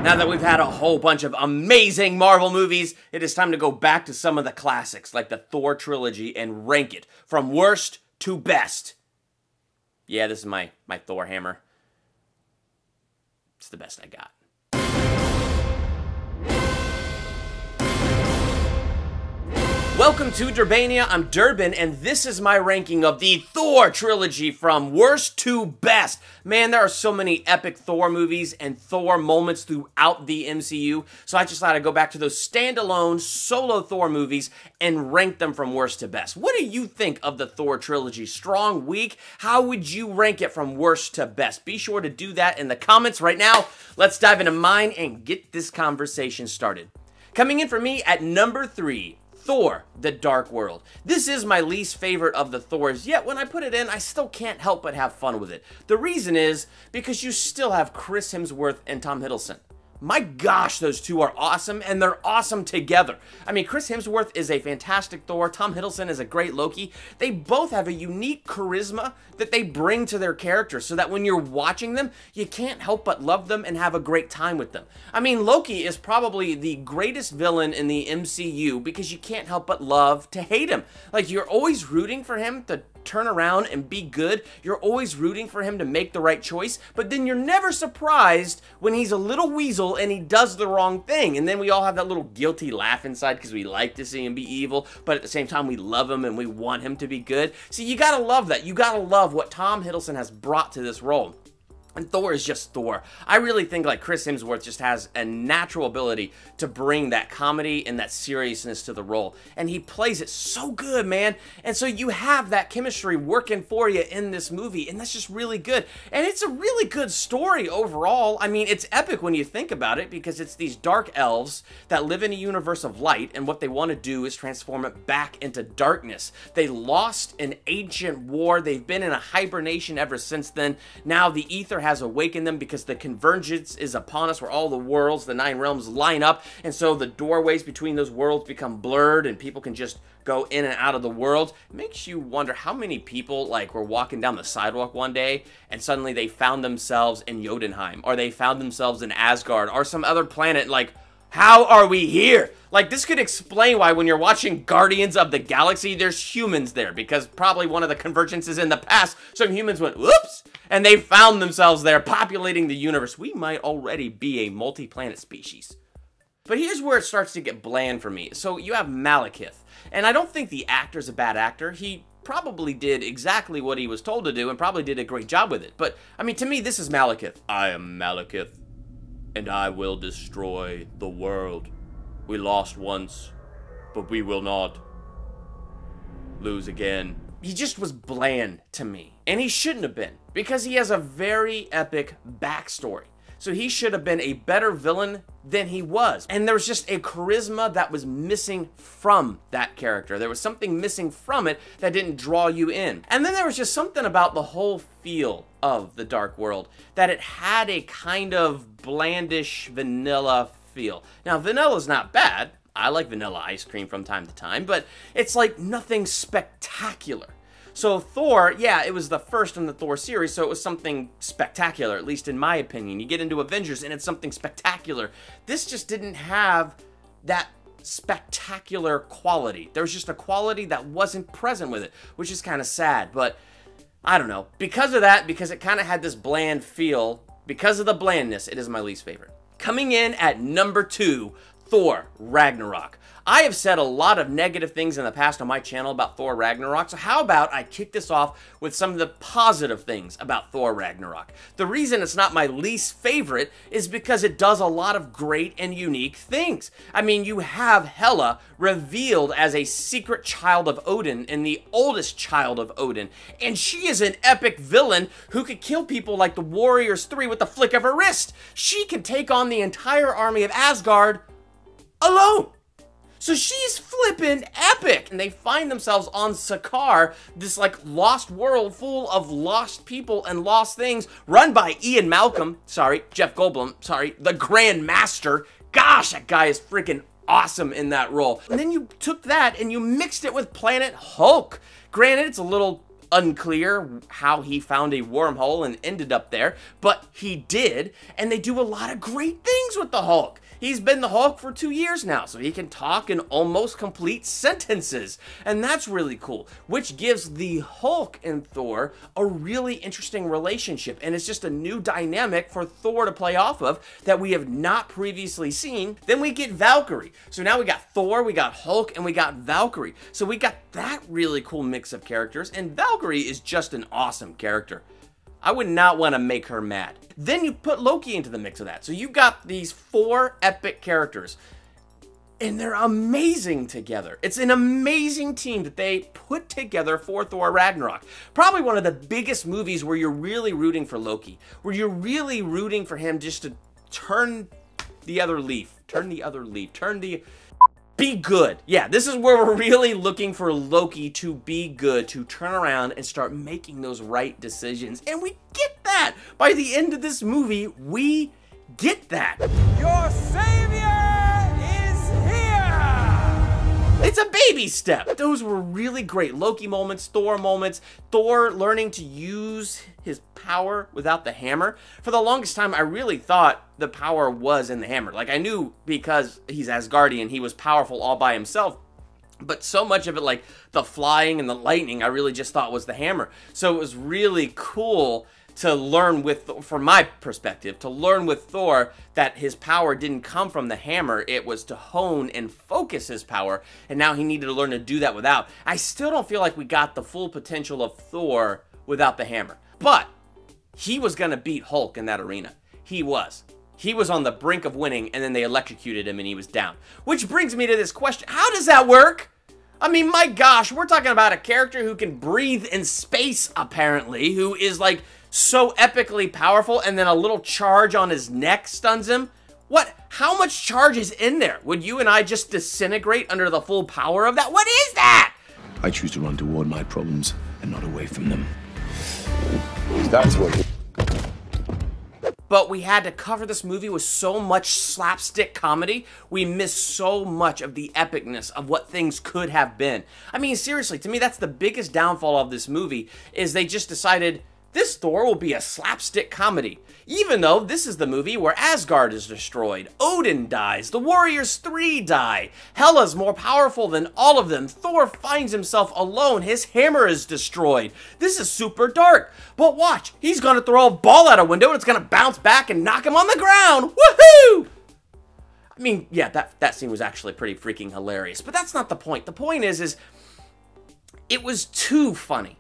Now that we've had a whole bunch of amazing Marvel movies, it is time to go back to some of the classics, like the Thor Trilogy, and rank it from worst to best. Yeah, this is my Thor hammer. It's the best I got. Welcome to Durbania, I'm Durbin, and this is my ranking of the Thor Trilogy from worst to best. Man, there are so many epic Thor movies and Thor moments throughout the MCU, so I just thought I'd go back to those standalone solo Thor movies and rank them from worst to best. What do you think of the Thor Trilogy? Strong, weak? How would you rank it from worst to best? Be sure to do that in the comments right now. Let's dive into mine and get this conversation started. Coming in for me at number 3, Thor, The Dark World. This is my least favorite of the Thors, yet when I put it in, I still can't help but have fun with it. The reason is because you still have Chris Hemsworth and Tom Hiddleston. My gosh, those two are awesome, and they're awesome together. I mean, Chris Hemsworth is a fantastic Thor. Tom Hiddleston is a great Loki. They both have a unique charisma that they bring to their characters so that when you're watching them, you can't help but love them and have a great time with them. I mean, Loki is probably the greatest villain in the MCU because you can't help but love to hate him. Like, you're always rooting for him to turn around and be good. You're always rooting for him to make the right choice, but then you're never surprised when he's a little weasel and he does the wrong thing. And then we all have that little guilty laugh inside because we like to see him be evil, but at the same time we love him and we want him to be good. See, you gotta love that. You gotta love what Tom Hiddleston has brought to this role. And Thor is just Thor. I really think like Chris Hemsworth just has a natural ability to bring that comedy and that seriousness to the role. And he plays it so good, man. And so you have that chemistry working for you in this movie. And that's just really good. And it's a really good story overall. I mean, it's epic when you think about it because it's these dark elves that live in a universe of light. And what they want to do is transform it back into darkness. They lost an ancient war. They've been in a hibernation ever since then. Now the ether has awakened them because the convergence is upon us where all the worlds, the 9 realms line up, and so the doorways between those worlds become blurred and people can just go in and out of the world. It makes you wonder how many people like were walking down the sidewalk one day and suddenly they found themselves in Jotunheim, or they found themselves in Asgard or some other planet. Like, how are we here? Like, this could explain why when you're watching Guardians of the Galaxy, there's humans there, because probably one of the convergences in the past, some humans went, whoops, and they found themselves there populating the universe. We might already be a multi-planet species. But here's where it starts to get bland for me. So you have Malekith, and I don't think the actor's a bad actor. He probably did exactly what he was told to do and probably did a great job with it. But, I mean, to me, this is Malekith. I am Malekith, and I will destroy the world. We lost once, but we will not lose again. He just was bland to me, and he shouldn't have been, because he has a very epic backstory. So he should have been a better villain than he was. And there was just a charisma that was missing from that character. There was something missing from it that didn't draw you in. And then there was just something about the whole feel of The Dark World, that it had a kind of blandish vanilla feel. Now, vanilla's not bad. I like vanilla ice cream from time to time, but it's like nothing spectacular. So Thor, yeah, it was the first in the Thor series, so it was something spectacular, at least in my opinion. You get into Avengers and it's something spectacular. This just didn't have that spectacular quality. There was just a quality that wasn't present with it, which is kind of sad, but I don't know. Because of that, because it kind of had this bland feel, because of the blandness, it is my least favorite. Coming in at number 2, Thor Ragnarok. I have said a lot of negative things in the past on my channel about Thor Ragnarok, so how about I kick this off with some of the positive things about Thor Ragnarok. The reason it's not my least favorite is because it does a lot of great and unique things. I mean, you have Hela revealed as a secret child of Odin and the oldest child of Odin, and she is an epic villain who could kill people like the Warriors 3 with the flick of her wrist. She can take on the entire army of Asgard alone. So she's flippin' epic. And they find themselves on Sakaar, this like lost world full of lost people and lost things, run by Jeff Goldblum, the Grand Master. Gosh, that guy is freaking awesome in that role. And then you took that and you mixed it with Planet Hulk. Granted, it's a little unclear how he found a wormhole and ended up there, but he did, and they do a lot of great things with the Hulk. He's been the Hulk for 2 years now, so he can talk in almost complete sentences, and that's really cool, which gives the Hulk and Thor a really interesting relationship, and it's just a new dynamic for Thor to play off of that we have not previously seen. Then we get Valkyrie. So now we got Thor, we got Hulk, and we got Valkyrie. So we got that really cool mix of characters, and Valkyrie is just an awesome character. I would not want to make her mad. Then you put Loki into the mix of that. So you've got these 4 epic characters, and they're amazing together. It's an amazing team that they put together for Thor Ragnarok. Probably one of the biggest movies where you're really rooting for Loki, where you're really rooting for him just to turn the other leaf, be good. Yeah, this is where we're really looking for Loki to be good, to turn around and start making those right decisions. And we get that. By the end of this movie, we get that. Your savior is here! It's a baby step. Those were really great Loki moments, Thor learning to use his power without the hammer. For the longest time, I really thought the power was in the hammer. Like, I knew because he's Asgardian, he was powerful all by himself. But so much of it, like the flying and the lightning, I really just thought was the hammer. So it was really cool to learn with, from my perspective, to learn with Thor that his power didn't come from the hammer. It was to hone and focus his power, and now he needed to learn to do that without. I still don't feel like we got the full potential of Thor without the hammer. But he was going to beat Hulk in that arena. He was. He was on the brink of winning, and then they electrocuted him, and he was down. Which brings me to this question. How does that work? I mean, my gosh, we're talking about a character who can breathe in space, apparently, who is, like, so epically powerful, and then a little charge on his neck stuns him. What? How much charge is in there? Would you and I just disintegrate under the full power of that? What is that? I choose to run toward my problems and not away from them. That's what. But we had to cover this movie with so much slapstick comedy, we missed so much of the epicness of what things could have been. I mean, seriously, to me, that's the biggest downfall of this movie, is they just decided, this Thor will be a slapstick comedy. Even though this is the movie where Asgard is destroyed, Odin dies, the Warriors 3 die, Hela's more powerful than all of them, Thor finds himself alone, his hammer is destroyed. This is super dark. But watch, he's gonna throw a ball out a window and it's gonna bounce back and knock him on the ground. Woohoo! I mean, yeah, that scene was actually pretty freaking hilarious. But that's not the point. The point is it was too funny.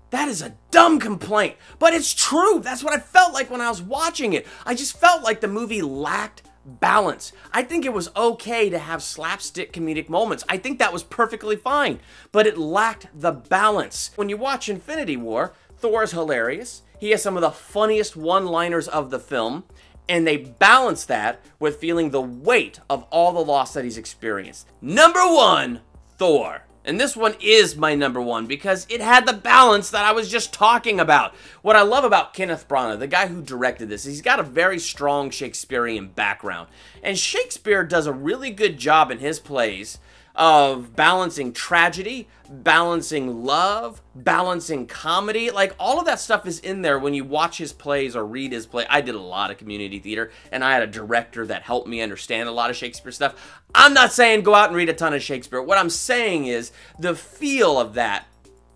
That is a dumb complaint, but it's true. That's what I felt like when I was watching it. I just felt like the movie lacked balance. I think it was okay to have slapstick comedic moments. I think that was perfectly fine, but it lacked the balance. When you watch Infinity War, Thor is hilarious. He has some of the funniest one-liners of the film, and they balance that with feeling the weight of all the loss that he's experienced. Number 1, Thor. And this one is my number 1 because it had the balance that I was just talking about. What I love about Kenneth Branagh, the guy who directed this, he's got a very strong Shakespearean background. And Shakespeare does a really good job in his plays of balancing tragedy, balancing love, balancing comedy. Like, all of that stuff is in there when you watch his plays or read his play. I did a lot of community theater, and I had a director that helped me understand a lot of Shakespeare stuff. I'm not saying go out and read a ton of Shakespeare. What I'm saying is the feel of that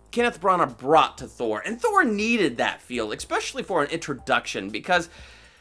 Kenneth Branagh brought to Thor, and Thor needed that feel, especially for an introduction, because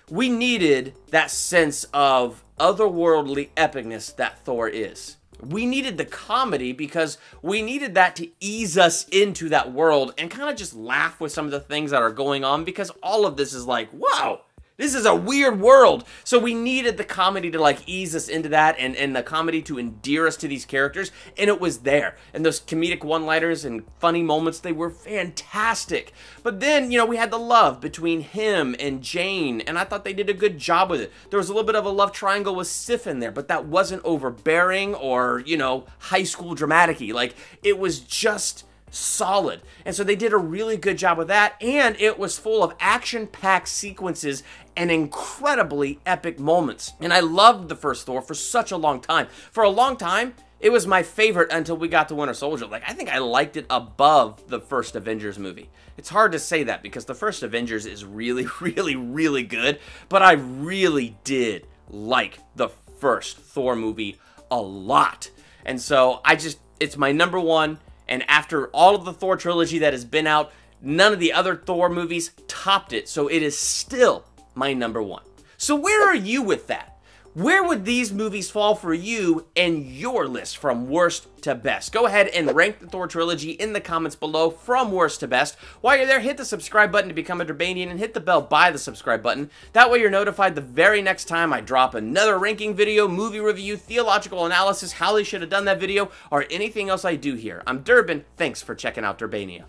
we needed that sense of otherworldly epicness that Thor is. We needed the comedy because we needed that to ease us into that world and kind of just laugh with some of the things that are going on, because all of this is like, wow, this is a weird world. So we needed the comedy to like ease us into that, and the comedy to endear us to these characters, and it was there. And those comedic one-liners and funny moments, they were fantastic. But then, you know, we had the love between him and Jane, and I thought they did a good job with it. There was a little bit of a love triangle with Sif in there, but that wasn't overbearing or, you know, high school dramatic-y. Like, it was just solid. And so they did a really good job with that, and it was full of action-packed sequences and incredibly epic moments. And I loved the first Thor for such a long time. For a long time, It was my favorite until we got to Winter Soldier. Like, I think I liked it above the first Avengers movie. It's hard to say that because the first Avengers is really, really, really good, but I really did like the first Thor movie a lot. And so it's my number one, and after all of the Thor trilogy that has been out, none of the other Thor movies topped it, so it is still my number one. So where are you with that? Where would these movies fall for you in your list from worst to best? Go ahead and rank the Thor trilogy in the comments below from worst to best. While you're there, hit the subscribe button to become a Durbanian and hit the bell by the subscribe button. That way you're notified the very next time I drop another ranking video, movie review, theological analysis, how they should have done that video, or anything else I do here. I'm Durbin. Thanks for checking out Durbania.